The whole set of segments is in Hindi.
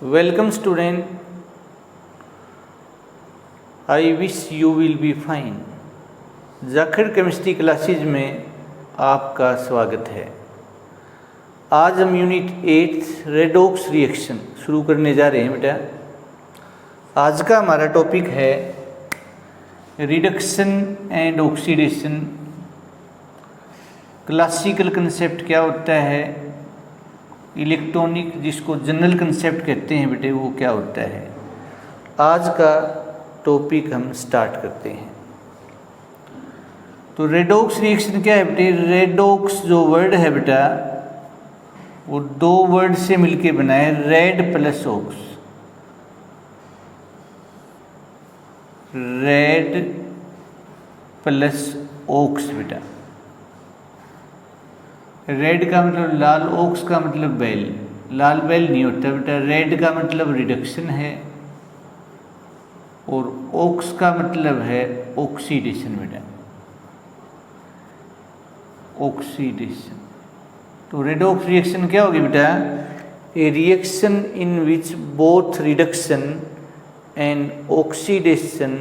Welcome student. I wish you will be fine. जाखिर केमिस्ट्री क्लासेज में आपका स्वागत है। आज हम यूनिट 8 रेडॉक्स रिएक्शन शुरू करने जा रहे हैं बेटा। आज का हमारा टॉपिक है reduction and oxidation. Classical concept क्या होता है, इलेक्ट्रॉनिक जिसको जनरल कंसेप्ट कहते हैं बेटे वो क्या होता है। आज का टॉपिक हम स्टार्ट करते हैं। तो रेडॉक्स रिएक्शन क्या है बेटे। रेडॉक्स जो वर्ड है बेटा वो दो वर्ड से मिलके बना है, red plus ox. Red plus ox बेटा। रेड का मतलब लाल, ऑक्स का मतलब बेल। लाल बेल नहीं होता बेटा। रेड का मतलब रिडक्शन है और ऑक्स का मतलब है ऑक्सीडेशन बेटा, ऑक्सीडेशन। तो रेडॉक्स रिएक्शन क्या होगी बेटा। A reaction in which both reduction and oxidation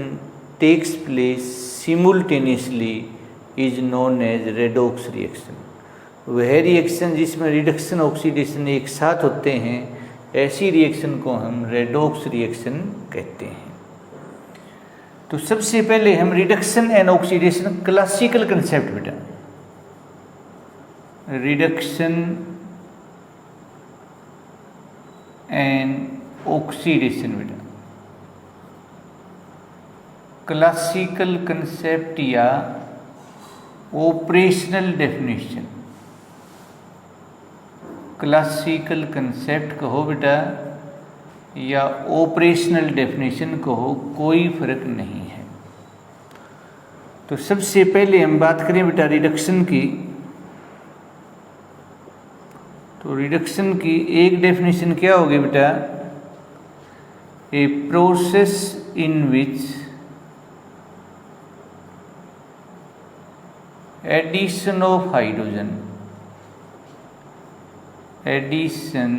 takes place simultaneously is known as redox reaction. वह रिएक्शन जिसमें रिडक्शन ऑक्सीडेशन एक साथ होते हैं, ऐसी रिएक्शन को हम रेडॉक्स रिएक्शन कहते हैं। तो सबसे पहले हम reduction and oxidation, classical concept बेटा। रिडक्शन एंड ऑक्सीडेशन बेटा, क्लासिकल कंसेप्ट या ऑपरेशनल डेफिनेशन। क्लासिकल कंसेप्ट कहो बेटा या ऑपरेशनल डेफिनेशन कहो, कोई फर्क नहीं है। तो सबसे पहले हम बात करें बेटा रिडक्शन की। तो रिडक्शन की एक डेफिनेशन क्या होगी बेटा। A process in which addition of hydrogen, addition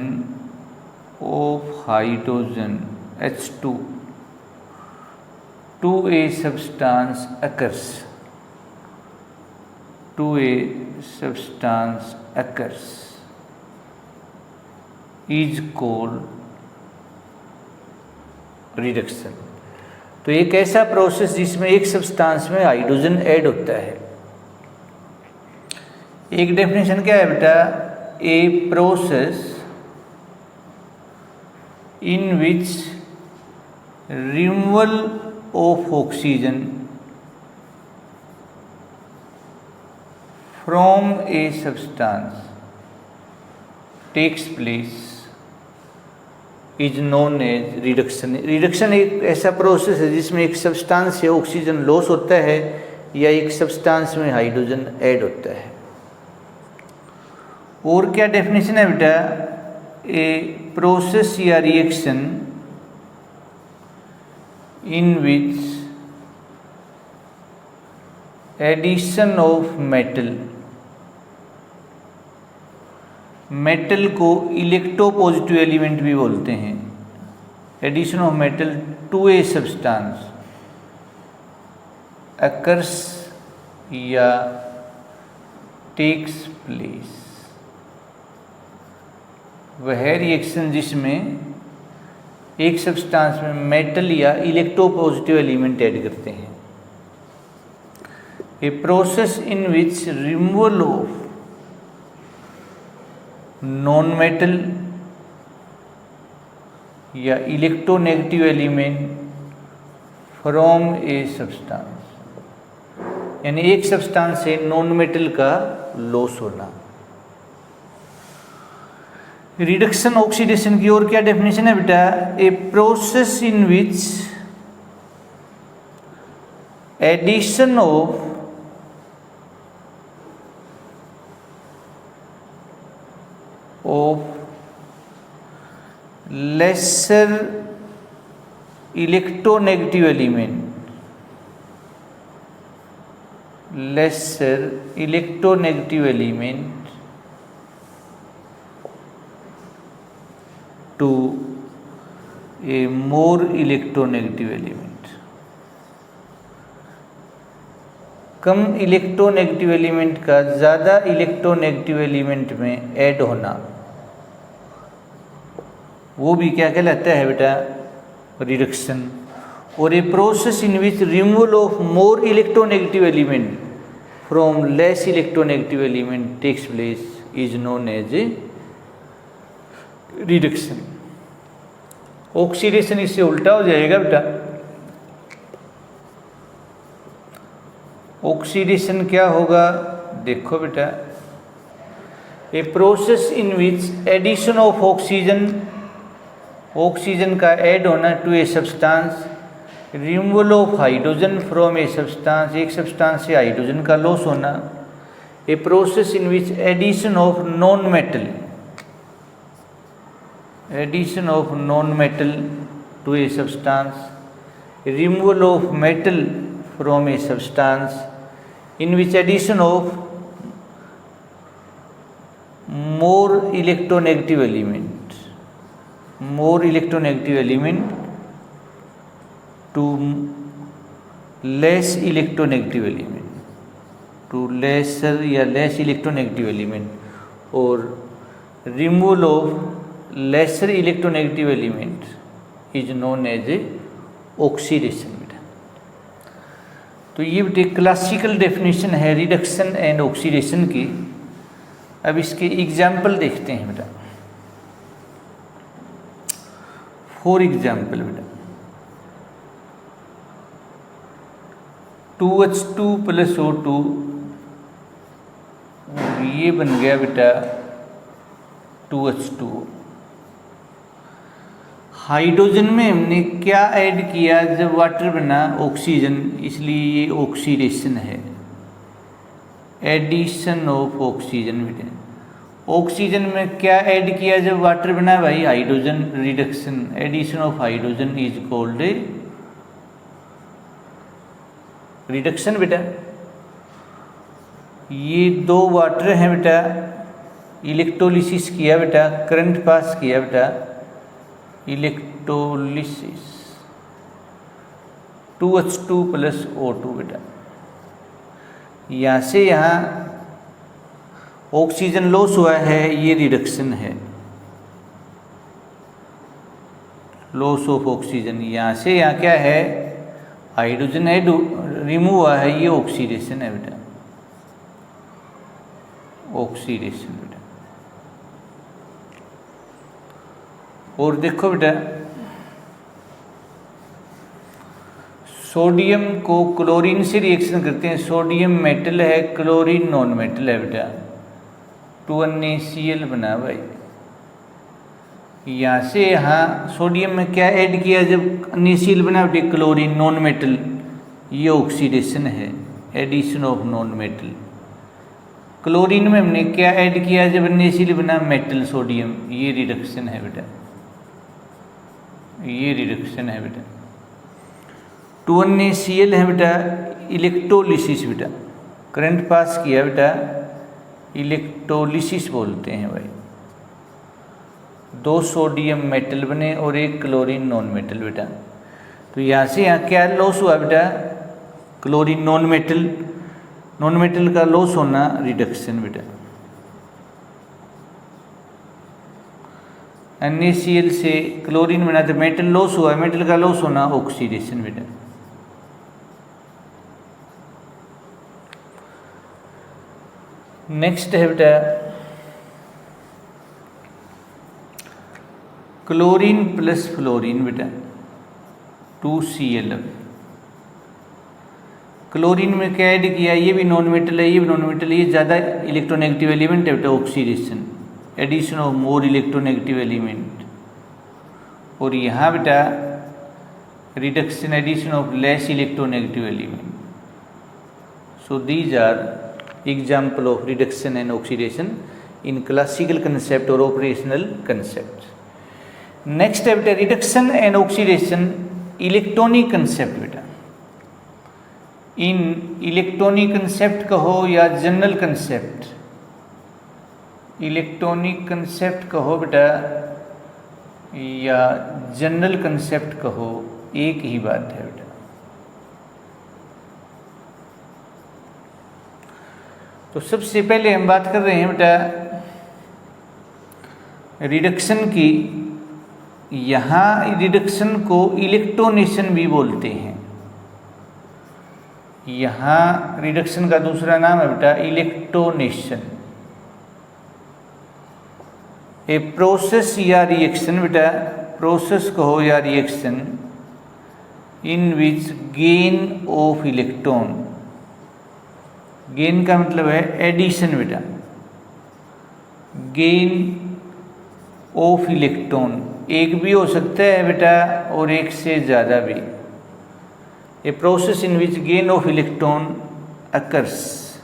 of hydrogen H2 to a substance occurs, to a substance occurs is called reduction। तो एक ऐसा प्रोसेस जिसमें एक सब्सटेंस में हाइड्रोजन ऐड होता है। एक डेफिनेशन क्या है बेटा। A process in which removal of oxygen from a substance takes place is known as reduction। Reduction एक ऐसा प्रोसेस है जिसमें एक सब्सटेंस से ऑक्सीजन लॉस होता है या एक सब्सटेंस में हाइड्रोजन ऐड होता है। और क्या डेफिनेशन है बेटा। ए प्रोसेस या reaction in which addition of metal, metal को इलेक्ट्रोपॉजिटिव एलिमेंट भी बोलते हैं, addition of metal to a substance occurs या टेक्स प्लेस। वह रिएक्शन जिसमें एक सब्सटेंस में मेटल या इलेक्ट्रोपॉजिटिव एलिमेंट ऐड करते हैं। A process in which removal of non metal या electronegative element from a substance, यानी एक सब्सटेंस से नॉन मेटल का लॉस होना। रिडक्शन ऑक्सीडेशन की और क्या डेफिनेशन है बेटा। A process in which addition of lesser electronegative element, lesser electronegative element to a more electronegative element. कम इलेक्ट्रोनेगेटिव एलिमेंट का ज़्यादा इलेक्ट्रोनेगेटिव एलिमेंट में ऐड होना, वो भी क्या कहलाता है बेटा, रिडक्शन। और a process in which removal of more electronegative element from less electronegative element takes place is known as a reduction. Oxidation इससे उल्टा हो जाएगा बेटा। ऑक्सीडेशन क्या होगा, देखो बेटा, a process in which addition of oxygen, oxygen का ऐड होना to a substance, removal of hydrogen from a substance, एक सब्सटेंस से हाइड्रोजन का लॉस होना। A process in which addition of non metal, addition of non metal to a substance, removal of metal from a substance, in which addition of more electronegative element, more electronegative element to less electronegative element, to lesser या less electronegative element, और removal of lesser electronegative element is known as a oxidation। तो ये बेटे क्लासिकल डेफिनेशन है रिडक्शन एंड ऑक्सीडेशन की। अब इसके एग्जाम्पल देखते हैं बेटा। फॉर एग्जाम्पल बेटा, 2H2 + O2, ये बन गया बेटा 2H2। हाइड्रोजन में हमने क्या ऐड किया जब वाटर बना, ऑक्सीजन, इसलिए ये ऑक्सीडेशन है, एडिशन ऑफ ऑक्सीजन बेटे। ऑक्सीजन में क्या ऐड किया जब वाटर बना भाई, hydrogen, reduction, addition of hydrogen is called a reduction बेटा। ये दो वाटर हैं बेटा, इलेक्ट्रोलिसिस किया बेटा, करंट पास किया बेटा, इलेक्ट्रोलिसिस, 2H2 + O2 बेटा। यहाँ से यहाँ ऑक्सीजन लॉस हुआ है, ये रिडक्शन है, लॉस ऑफ ऑक्सीजन। यहाँ से यहाँ क्या है, हाइड्रोजन है रिमूव हुआ है, ये ऑक्सीडेशन है बेटा, ऑक्सीडेशन बेटा। और देखो बेटा, सोडियम को क्लोरीन से रिएक्शन करते हैं, सोडियम मेटल है, क्लोरीन नॉन मेटल है बेटा, 2NaCl बना भाई। यहाँ से यहाँ सोडियम में क्या ऐड किया जब NaCl बना बेटे, क्लोरीन नॉन मेटल, ये ऑक्सीडेशन है, addition of non metal. Chlorine में हमने क्या ऐड किया जब NaCl बना, मेटल, सोडियम, ये रिडक्शन है बेटा, ये रिडक्शन है बेटा। 2NaCl है बेटा, इलेक्ट्रोलिसिस बेटा, करंट पास किया बेटा, इलेक्ट्रोलिसिस बोलते हैं भाई। 2 सोडियम मेटल बने और 1 क्लोरीन नॉन मेटल बेटा। तो यहाँ से यहाँ क्या लॉस हुआ बेटा, chlorine non metal, non metal का लॉस होना रिडक्शन बेटा। NaCl से क्लोरीन बना तो मेटल लॉस हुआ, मेटल का लॉस होना ऑक्सीडेशन बेटा। नेक्स्ट है बेटा क्लोरीन + फ्लोरीन बेटा, 2Cl। क्लोरीन में क्या ऐड किया, ये भी नॉन मेटल है, ये भी नॉन मेटल, ये ज़्यादा इलेक्ट्रोनेगेटिव एलिमेंट है बेटा, oxidation, addition of more electronegative element. और यहाँ बेटा reduction, addition of less electronegative element. So these are example of reduction and oxidation in classical concept और ऑपरेशनल कंसेप्ट। नेक्स्ट है बेटा reduction and oxidation electronic concept बेटा। इन इलेक्ट्रॉनिक कंसेप्ट कहो या जनरल कंसेप्ट, इलेक्ट्रॉनिक कंसेप्ट कहो बेटा या जनरल कंसेप्ट कहो, एक ही बात है बेटा। तो सबसे पहले हम बात कर रहे हैं बेटा रिडक्शन की। यहाँ रिडक्शन को इलेक्ट्रोनेशन भी बोलते हैं। यहाँ रिडक्शन का दूसरा नाम है बेटा इलेक्ट्रोनेशन। ए प्रोसेस या रिएक्शन बेटा, प्रोसेस कहो या reaction in which gain of electron, gain का मतलब है एडिशन बेटा, गेन ऑफ इलेक्ट्रॉन एक भी हो सकता है बेटा और एक से ज़्यादा भी। A process in which gain of electron occurs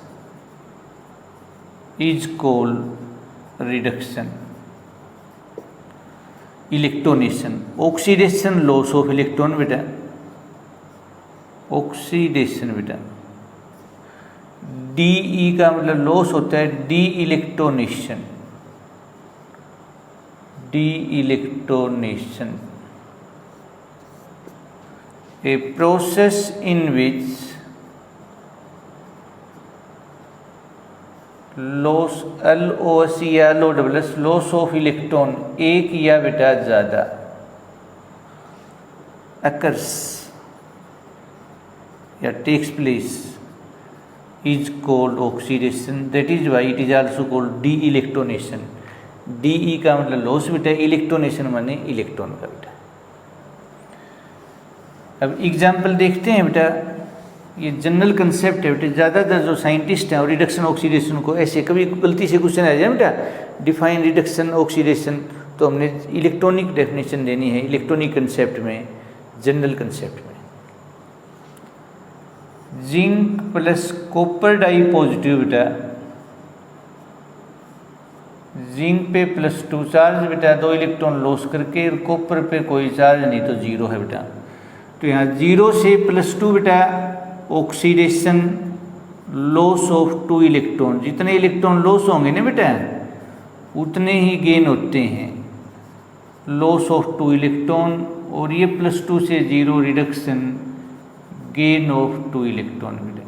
is called reduction. Electronation, oxidation loss of electron बेटा, ऑक्सीडेशन बेटा, डी का मतलब लॉस होता है de electronation, de electronation. A process in which loss LOS या LOS लॉस ऑफ इलेक्ट्रॉन एक या बेटा ज़्यादा अकर्स या takes place is called oxidation. That is why it is also called de electronation. De का मतलब लॉस बेटा, इलेक्ट्रोनेशन माने इलेक्ट्रॉन का बेटा। अब एग्जाम्पल देखते हैं बेटा, ये जनरल कंसेप्ट है बेटा। ज़्यादातर जो साइंटिस्ट हैं और रिडक्शन ऑक्सीडेशन को ऐसे कभी गलती से क्वेश्चन आ जाए बेटा डिफाइन रिडक्शन ऑक्सीडेशन, तो हमने इलेक्ट्रॉनिक डेफिनेशन देनी है इलेक्ट्रॉनिक कंसेप्ट में, जनरल कंसेप्ट में। Zinc plus copper di positive बेटा, जिंक पे +2 चार्ज बेटा, 2 इलेक्ट्रॉन लॉस करके, कॉपर पे कोई चार्ज नहीं तो 0 है बेटा। तो यहाँ 0 से +2 बेटा ऑक्सीडेशन लॉस ऑफ 2 इलेक्ट्रॉन। जितने इलेक्ट्रॉन लॉस होंगे ना बेटा उतने ही गेन होते हैं, लॉस ऑफ 2 इलेक्ट्रॉन। और ये +2 से 0 रिडक्शन गेन ऑफ 2 इलेक्ट्रॉन बेटा।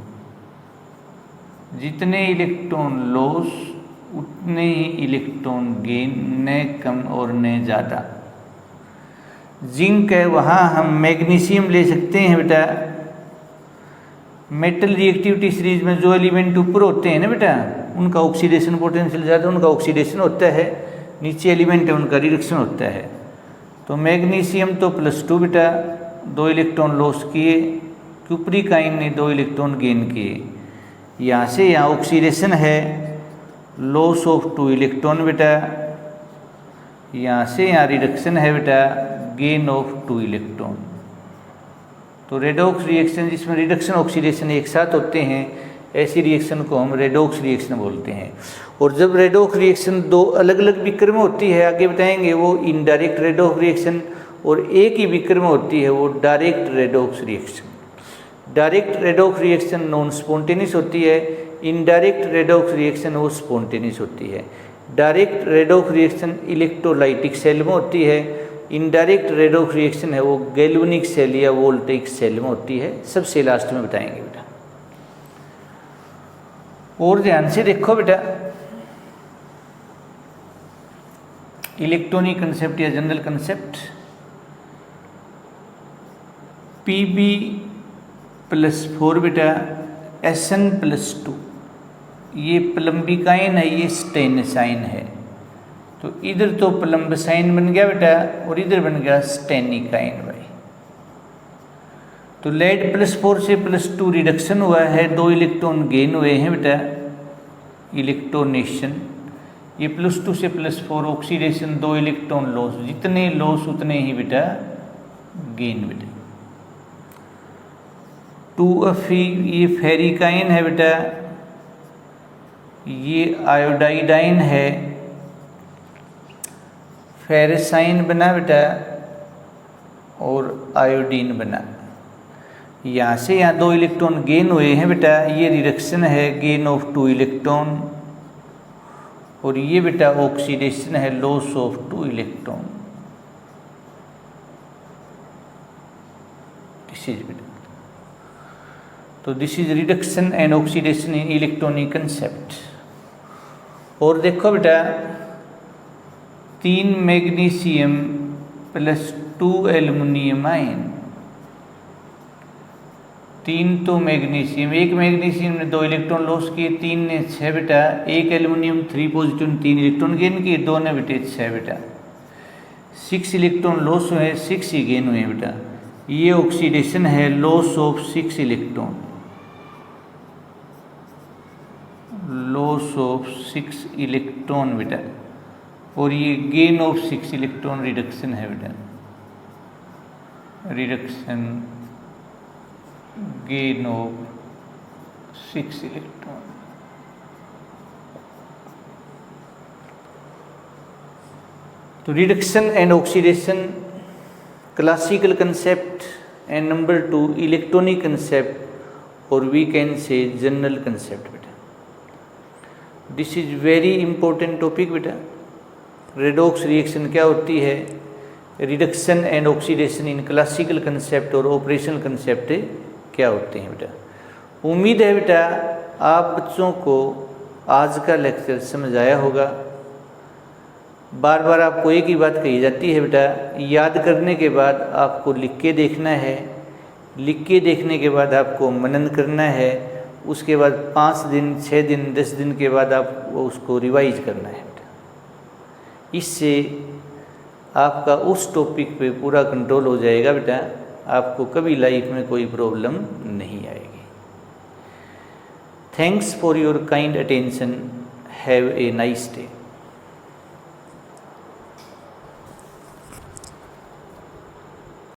जितने इलेक्ट्रॉन लॉस उतने ही इलेक्ट्रॉन गेन, न कम और न ज़्यादा। जिंक है वहाँ हम मैग्नीशियम ले सकते हैं बेटा। मेटल रिएक्टिविटी सीरीज में जो एलिमेंट ऊपर होते हैं ना बेटा उनका ऑक्सीडेशन पोटेंशियल ज़्यादा, उनका ऑक्सीडेशन होता है, नीचे एलिमेंट है उनका रिडक्शन होता है। तो मैग्नीशियम तो +2 बेटा, 2 इलेक्ट्रॉन लॉस किए, क्यूप्रिकाइन ने 2 इलेक्ट्रॉन गेन किए। यहाँ से यहाँ ऑक्सीडेशन है लॉस ऑफ 2 इलेक्ट्रॉन बेटा, यहाँ से यहाँ रिडक्शन है बेटा गेन ऑफ 2 इलेक्ट्रॉन। तो रेडॉक्स रिएक्शन जिसमें रिडक्शन ऑक्सीडेशन एक साथ होते हैं, ऐसी रिएक्शन को हम रेडॉक्स रिएक्शन बोलते हैं। और जब रेडॉक्स रिएक्शन 2 अलग अलग बीकर में होती है, आगे बताएंगे, वो इनडायरेक्ट रेडॉक्स रिएक्शन, और एक ही बीकर में होती है वो direct redox reaction. Direct redox reaction non spontaneous होती है, इनडायरेक्ट रेडॉक्स रिएक्शन वो स्पॉन्टेनियस होती है। Direct redox reaction electrolytic cell में होती है, इनडायरेक्ट रेडॉक्स रिएक्शन है वो गैल्वेनिक सेल या वोल्टेइक सेल में होती है। सबसे लास्ट में बताएंगे बेटा। और ध्यान से देखो बेटा, इलेक्ट्रॉनिक कंसेप्ट या जनरल कंसेप्ट, Pb+4 बेटा, Sn+2, ये प्लम्बिकाइन है, ये स्टेनसाइन है। तो इधर तो प्लम्बसाइन बन गया बेटा और इधर बन गया स्टेनिकाइन भाई। तो लेड +4 से +2 रिडक्शन हुआ है, 2 इलेक्ट्रॉन गेन हुए हैं बेटा, इलेक्ट्रोनेशन। ये +2 से +4 ऑक्सीडेशन, 2 इलेक्ट्रॉन लॉस, जितने लॉस उतने ही बेटा गेन बेटा। 2F ये फेरिकाइन है बेटा, ये आयोडाइडाइन है, फेरेसाइन बना बेटा और आयोडीन बना। यहाँ से यहाँ 2 इलेक्ट्रॉन गेन हुए हैं बेटा, ये रिडक्शन है गेन ऑफ 2 इलेक्ट्रॉन, और ये बेटा ऑक्सीडेशन है लॉस ऑफ 2 इलेक्ट्रॉन। चीज बेटा। तो this is reduction and oxidation in electronic concept. और देखो बेटा 3 मैग्नीशियम प्लस 2 एल्युमिनियम आयन, 3 तो मैग्नीशियम, एक मैग्नीशियम ने 2 इलेक्ट्रॉन लॉस किए, 3 ने 6 बेटा, एक एल्युमिनियम 3 पॉजिटिव 3 इलेक्ट्रॉन गेन किए, 2 ने बेटे 6 बेटा, 6 इलेक्ट्रॉन लॉस हुए, 6 ही गेन हुए बेटा। ये ऑक्सीडेशन है, loss of 6 electron, loss of 6 electron बेटा, और ये गेन ऑफ 6 इलेक्ट्रॉन रिडक्शन है बेटा, रिडक्शन गेन ऑफ 6 इलेक्ट्रॉन। तो reduction and oxidation classical concept, and number 2 electronic concept, और we can say general concept बेटा। This is very important topic बेटा। रेडॉक्स रिएक्शन क्या होती है, reduction and oxidation in classical concept और ऑपरेशनल कंसेप्ट क्या होते हैं बेटा। उम्मीद है बेटा आप बच्चों को आज का लेक्चर समझ आया होगा। बार बार आपको एक ही बात कही जाती है बेटा, याद करने के बाद आपको लिख के देखना है, लिख के देखने के बाद आपको मनन करना है, उसके बाद 5 दिन 6 दिन 10 दिन के बाद आपको उसको रिवाइज करना है बेटा। इससे आपका उस टॉपिक पे पूरा कंट्रोल हो जाएगा बेटा, आपको कभी लाइफ में कोई प्रॉब्लम नहीं आएगी। Thanks for your kind attention, have a nice day.